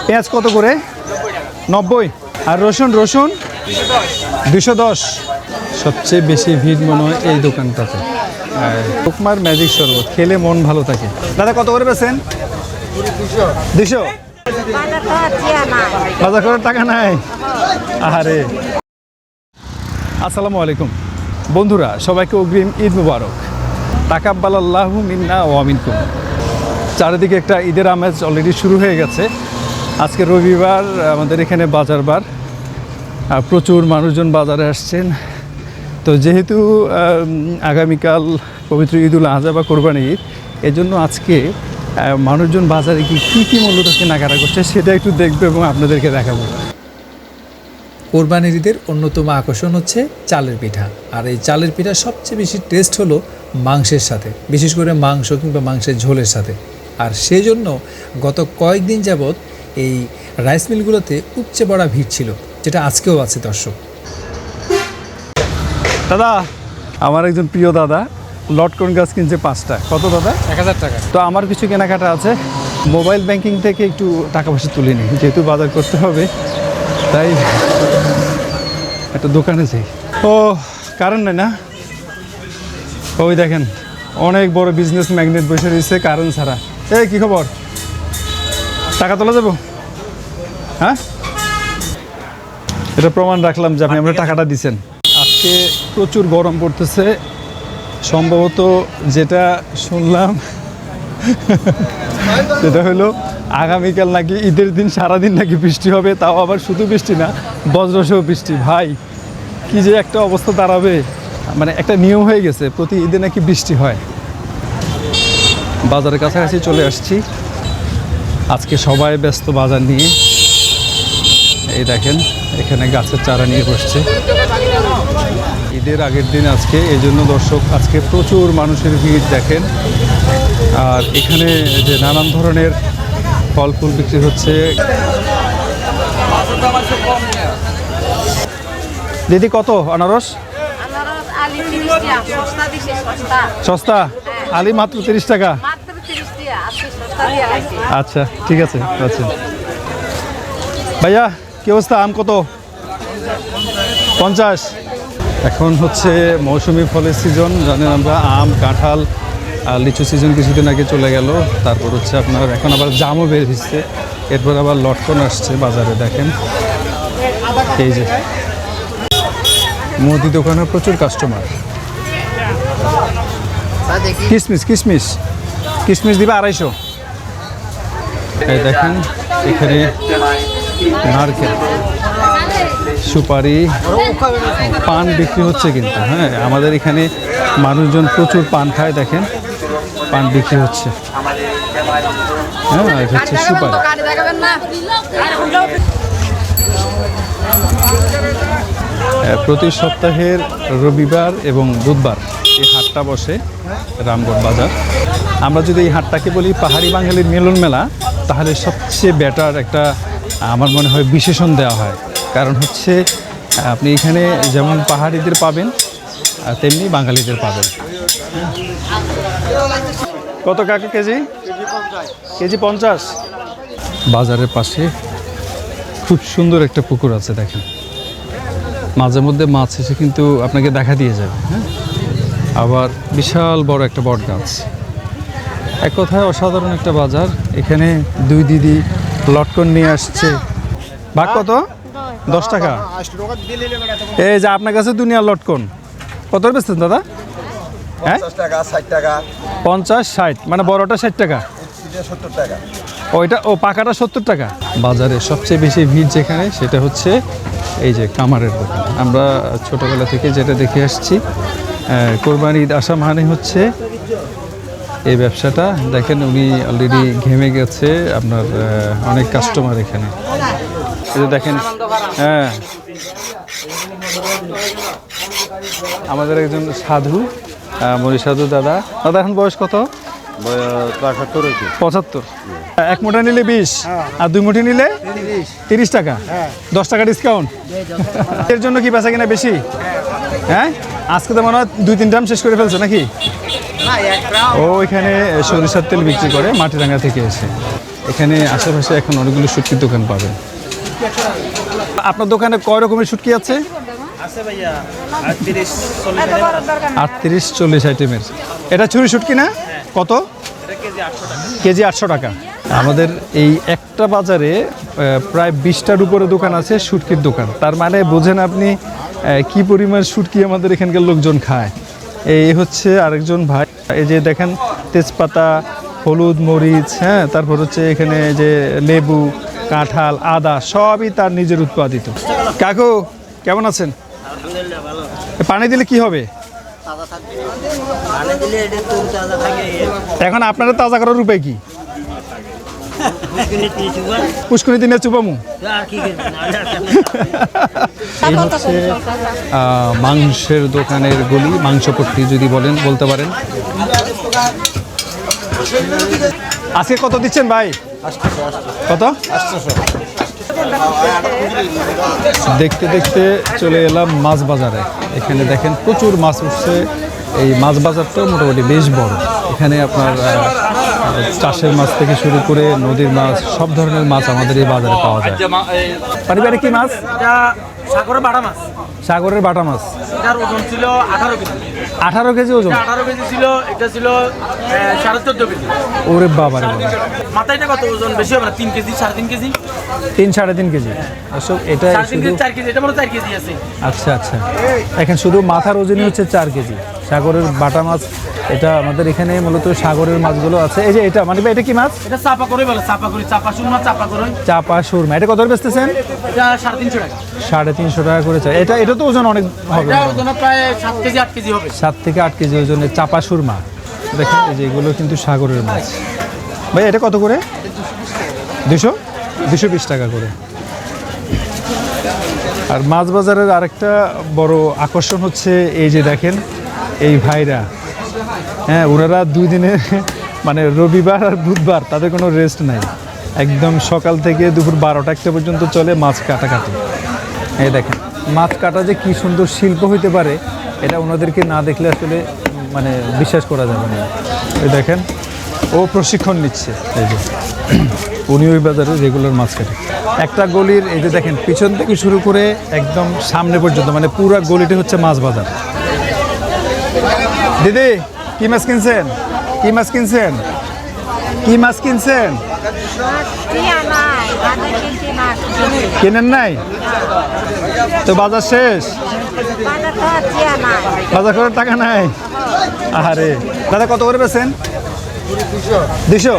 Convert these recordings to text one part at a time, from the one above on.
পেঁয়াজ কত করে? 90। আর রসুন? রসুন 210। সবচেয়ে বেশি ভিড় মনে হয় এই দোকানটাতে। লোকমার ম্যাজিক শরবত খেলে মন ভালো থাকে। দাদা কত করে বেছেন? 200। বাজার করার টাকা নাই। আরে আসসালামু আলাইকুম বন্ধুরা, সবাইকে অগ্রিম ঈদ মুবারক। তাকাব্বালাল্লাহু মিন্না ওয়া মিনকুম। চারিদিকে একটা ঈদের আমেজ অলরেডি শুরু হয়ে গেছে। আজকে রবিবার, আমাদের এখানে বাজার বার, প্রচুর মানুষজন বাজারে আসছেন। তো যেহেতু আগামীকাল পবিত্র ঈদুল আজহা বা কোরবানি ঈদ, এজন্য আজকে মানুষজন বাজারে কী কী মূল্য থেকে কেনাকাটা করছে সেটা একটু দেখবো এবং আপনাদেরকে দেখাবো। কোরবানির ঈদের অন্যতম আকর্ষণ হচ্ছে চালের পিঠা। আর এই চালের পিঠা সবচেয়ে বেশি টেস্ট হলো মাংসের সাথে, বিশেষ করে মাংস কিংবা মাংসের ঝোলের সাথে। আর সেই জন্য গত কয়েকদিন যাবৎ এই রাইস মিলগুলোতে উপচে পড়া ভিড় ছিল, যেটা আজকেও আছে দর্শক। দাদা, আমার একজন প্রিয় দাদা লটকন গাছ কিনছে 5টা। কত দাদা? 1000 টাকা। তো আমার কিছু কেনাকাটা আছে, মোবাইল ব্যাংকিং থেকে একটু টাকা পয়সা তুলে নিই, যেহেতু বাজার করতে হবে, তাই একটা দোকানে যাই। ও কারেন্ট নেই না? ওই দেখেন অনেক বড় বিজনেস ম্যাগনেট বসে রয়েছে কারেন্ট ছাড়া। এই কী খবর? টাকা তোলা যাবো? হ্যাঁ, এটা প্রমাণ রাখলাম যে আপনি আমরা টাকাটা দিচ্ছেন। আজকে প্রচুর গরম পড়তেছে, সম্ভবত যেটা শুনলাম সেটা হলো আগামীকাল নাকি ঈদের দিন সারাদিন নাকি বৃষ্টি হবে, তাও আবার শুধু বৃষ্টি না, বজ্রসহ বৃষ্টি। ভাই কি যে একটা অবস্থা দাঁড়াবে, মানে একটা নিয়ম হয়ে গেছে প্রতি ঈদে নাকি বৃষ্টি হয়। বাজারের কাছাকাছি চলে আসছি, আজকে সবাই ব্যস্ত বাজার নিয়ে। এই দেখেন এখানে গাছের চারা নিয়ে বসছে। ঈদের আগের দিন আজকে, এই জন্য দর্শক আজকে প্রচুর মানুষের ভিড় দেখেন। আর এখানে যে নানান ধরনের ফল ফুল বিক্রি হচ্ছে। দিদি কত আনারস? সস্তা? আলি মাত্র 30 টাকা? আচ্ছা ঠিক আছে। আচ্ছা ভাইয়া কি অবস্থা? আম কত? 50। এখন হচ্ছে মৌসুমি ফলের সিজন, জানেন আমরা, আম কাঁঠাল আর লিচু সিজন কিছুদিন আগে চলে গেল। তারপর হচ্ছে আপনার এখন আবার জামও বের হচ্ছে, এরপর আবার লটকন আসছে বাজারে। দেখেন এই যে মুদি দোকানে প্রচুর কাস্টমার। কিশমিশ কিশমিশ কিশমিশ দিবে 250। এই দেখেন এখানে নারকেল, সুপারি, পান বিক্রি হচ্ছে কিন্তু। হ্যাঁ, আমাদের এখানে মানুষজন প্রচুর পান খায়, দেখেন পান বিক্রি হচ্ছে। হ্যাঁ, এটা হচ্ছে সুপারি। প্রতি সপ্তাহের রবিবার এবং বুধবার এই হাটটা বসে, রামগড় বাজার। আমরা যদি এই হাটটাকে বলি পাহাড়ি বাঙালির মিলন মেলা, তাহলে সবচেয়ে বেটার একটা আমার মনে হয় বিশেষণ দেওয়া হয়। কারণ হচ্ছে আপনি এখানে যেমন পাহাড়িদের পাবেন তেমনি বাঙালিদের পাবেন। কত কাকা কেজি? কেজি 50। বাজারের পাশে খুব সুন্দর একটা পুকুর আছে, দেখেন মাঝে মধ্যে মাছ এসে কিন্তু আপনাকে দেখা দিয়ে যাবে। হ্যাঁ, আবার বিশাল বড় একটা বট গাছ। এক কথায় অসাধারণ একটা বাজার। এখানে দুই দিদি লটকন নিয়ে আসছে। ভাগ কত? 10 টাকা। এই যে আপনার কাছে দুনিয়ার লটকন কত বেচছেন দাদা? হ্যাঁ, 50 60, মানে বড়টা 60 টাকা, ওইটা ও পাকাটা 70 টাকা। বাজারে সবচেয়ে বেশি ভিড় যেখানে, সেটা হচ্ছে এই যে কামারের দোকান। আমরা ছোটোবেলা থেকে যেটা দেখে আসছি, কোরবানি ঈদ আসা মানে হচ্ছে এই ব্যবসাটা। দেখেন উনি অলরেডি ঘেমে গেছে, আপনার অনেক কাস্টমার এখানে। এই যে দেখেন, হ্যাঁ আমাদের একজন সাধু, মরি সাধু দাদা। দাদা এখন বয়স কত? 75। এক মুঠা নিলে 20, আর 2 মুঠি নিলে 30 টাকা। 10 টাকা ডিসকাউন্ট। এর জন্য কি বেচা কিনা বেশি? হ্যাঁ, আজকে তো মনে হয় 2-3 ড্রাম শেষ করে ফেলছে নাকি? ও এখানে সরিষার তেল বিক্রি করে মাটিরাঙ্গা থেকে এসে। এখানে আশেপাশে এখন অনেকগুলো শুটকির দোকান পাবেন। আপনার দোকানে কয় রকমের শুটকি আছে? আছে ভাইয়া 38-40 আইটেমের। এটা ছুরি শুটকি না? কত? কেজি 800 টাকা। আমাদের এই একটা বাজারে প্রায় 20টার উপরে দোকান আছে শুটকির দোকান। তার মানে বোঝেন আপনি কি পরিমাণ শুটকি আমাদের এখানকার লোকজন খায়। এই হচ্ছে আরেকজন ভাই, এই যে দেখেন তেজপাতা, হলুদ, মরিচ, হ্যাঁ, তারপর হচ্ছে এখানে যে লেবু, কাঁঠাল, আদা সবই তার নিজের উৎপাদিত। কাকু কেমন আছেন? আলহামদুলিল্লাহ ভালো। পানি দিলে কি হবে? তাজা থাকবে, পানি দিলে এটা তো তাজা থাকে। এখন আপনারা তাজা করার উপায় কি? পুষ্কিনি তিন চুবা পুষ্করি দিনে চুপামু। আর কি করবে না আর এই হচ্ছে মাংসের দোকানের গলি, মাংসপট্টি যদি বলতে পারেন। আজকে কত দিচ্ছেন ভাই? কত? দেখতে দেখতে চলে এলাম মাছ বাজারে। এখানে দেখেন প্রচুর মাছ উঠছে। এই মাছ বাজারটাও মোটামুটি বেশ বড়। এখানে আপনার চাষের মাছ থেকে শুরু করে নদীর মাছ, সব ধরনের মাছ আমাদের এই বাজারে পাওয়া যায়। পারিবারিক কি মাছ? এটা সাগরের বাটা মাছ। সাগরের বাটা মাছ। এটার ওজন ছিল 18 কেজি। 18 কেজি ওজন? 18 কেজি ছিল, এটা ছিল 14.5 কেজি। ওরে বাবারে বাবা। মাথাটা কত ওজন বেশি হবে না? 3 কেজি, 3.5 কেজি। 3-3.5 কেজি। অশোক এটা 3.5 কেজি, 4 কেজি, এটা মনে 4 কেজি আছে। আচ্ছা আচ্ছা, এখন শুধু মাথার ওজনই হচ্ছে 4 কেজি। সাগরের বাটা মাছ, এটা আমাদের এখানে মূলত সাগরের মাছগুলো আছে। এই যে এটা মানে এটা কি মাছ? এটা চাপা করে বলে, চাপা করি, চাপা সুরমা, চাপা করে। চাপা সুরমা। এটা কত বেচতেছেন? এটা 350 টাকা। 350 টাকা করে চাই। এটা তো ওজন অনেক হবে, এটা ওজন প্রায় 7 কেজি 8 কেজি হবে। 7 থেকে 8 কেজি ওজনের চাপা সুরমা। দেখেন এই যে এগুলো কিন্তু সাগরের মাছ। ভাই এটা কত করে? 220 টাকা করে। আর মাছ বাজারের আরেকটা বড় আকর্ষণ হচ্ছে এই যে দেখেন এই ভাইরা, হ্যাঁ, ওনারা 2 দিনে মানে রবিবার আর বুধবার তাদের কোনো রেস্ট নাই। একদম সকাল থেকে দুপুর 12টা-1টা পর্যন্ত চলে মাছ কাটাকাটি। এই দেখেন মাছ কাটা যে কি সুন্দর শিল্প হইতে পারে, এটা ওনাদেরকে না দেখলে আসলে মানে বিশ্বাস করা যাবে না। এই দেখেন ও প্রশিক্ষণ নিচ্ছে। এই যে উনি ওই বাজারে রেগুলার মাছ কাটে। একটা গলির এই যে দেখেন পিছন থেকে শুরু করে একদম সামনে পর্যন্ত মানে পুরো গলিটি হচ্ছে মাছ বাজার। দিদি কি মাছ কিনছেন? কি মাছ কিনছেন? কি মাছ কিনছেন? কেনেন নাই তো? বাজার শেষ, বাজার করার টাকা নাই। আরে দাদা কত করে বেচেন? 200।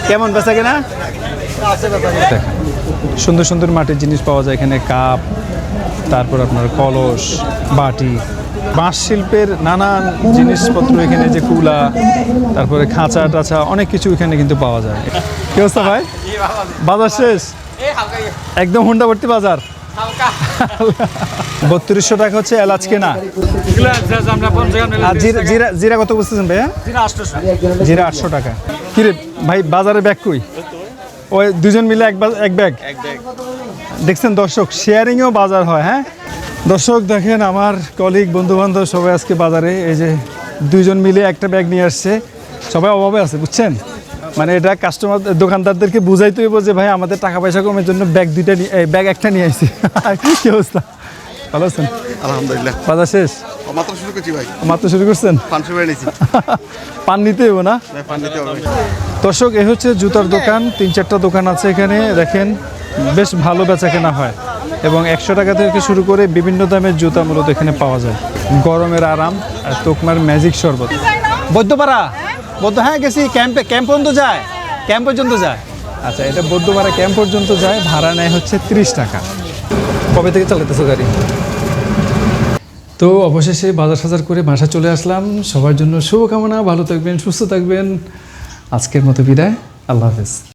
কেমন বেচা কেনা? সুন্দর সুন্দর মাটির জিনিস পাওয়া যায় এখানে, কাপ, তারপর আপনার কলস, বাটি, বাঁশ শিল্পের নানান জিনিসপত্র এখানে, যে কুলা, তারপরে খাঁচা টাচা অনেক কিছু এখানে কিন্তু পাওয়া যায়। কি অবস্থা ভাই? বাজার শেষ একদম হুন্ডা ভর্তি বাজার। 3200 টাকা হচ্ছে এলাচ কেনা। আর জিরা কত বুঝতেছেন ভাইয়া? জিরা 800 টাকা। কিরে ভাই বাজারে ব্যাগ কই? ওই 2জন মিলে এক ব্যাগ। দেখছেন দর্শক, শেয়ারিংয়েও বাজার হয়। হ্যাঁ দর্শক দেখেন আমার কলিগ, বন্ধুবান্ধব সবাই আজকে বাজারে এই যে 2জন মিলে একটা ব্যাগ নিয়ে আসছে। সবাই অভাবে আছে বুঝছেন, মানে এটা কাস্টমার দোকানদারদেরকে বুঝাইতে হইব যে ভাই আমাদের টাকা পয়সা কমের জন্য ব্যাগ একটা নিয়ে আসছি। কি অবস্থা? ভালো আছেন? আলহামদুলিল্লাহ। বাজার শেষ? মাত্র শুরু করছি ভাই। মাত্র শুরু করছেন? পান নিতে হইব না? পান নিতে হবে। দর্শক এই হচ্ছে জুতার দোকান, 3-4টা দোকান আছে এখানে। দেখেন বেশ ভালো বেচা কেনা হয় এবং 100 টাকা থেকে শুরু করে বিভিন্ন দামের জুতা মূলত এখানে পাওয়া যায়। গরমের আরাম আর তোকমার ম্যাজিক শরবত। বৈদ্যপাড়া বৌদ্ধ, হ্যাঁ গেছি ক্যাম্প পর্যন্ত যায়, ক্যাম্প পর্যন্ত যায়। আচ্ছা এটা বৌদ্ধপাড়া ক্যাম্প পর্যন্ত যায়, ভাড়া নেয় হচ্ছে 30 টাকা। কবে থেকে চালাতেছো গাড়ি? তো অবশেষে বাজার সাজার করে বাসা চলে আসলাম। সবার জন্য শুভকামনা, ভালো থাকবেন, সুস্থ থাকবেন। আজকের মতো বিদায়, আল্লাহ হাফেজ।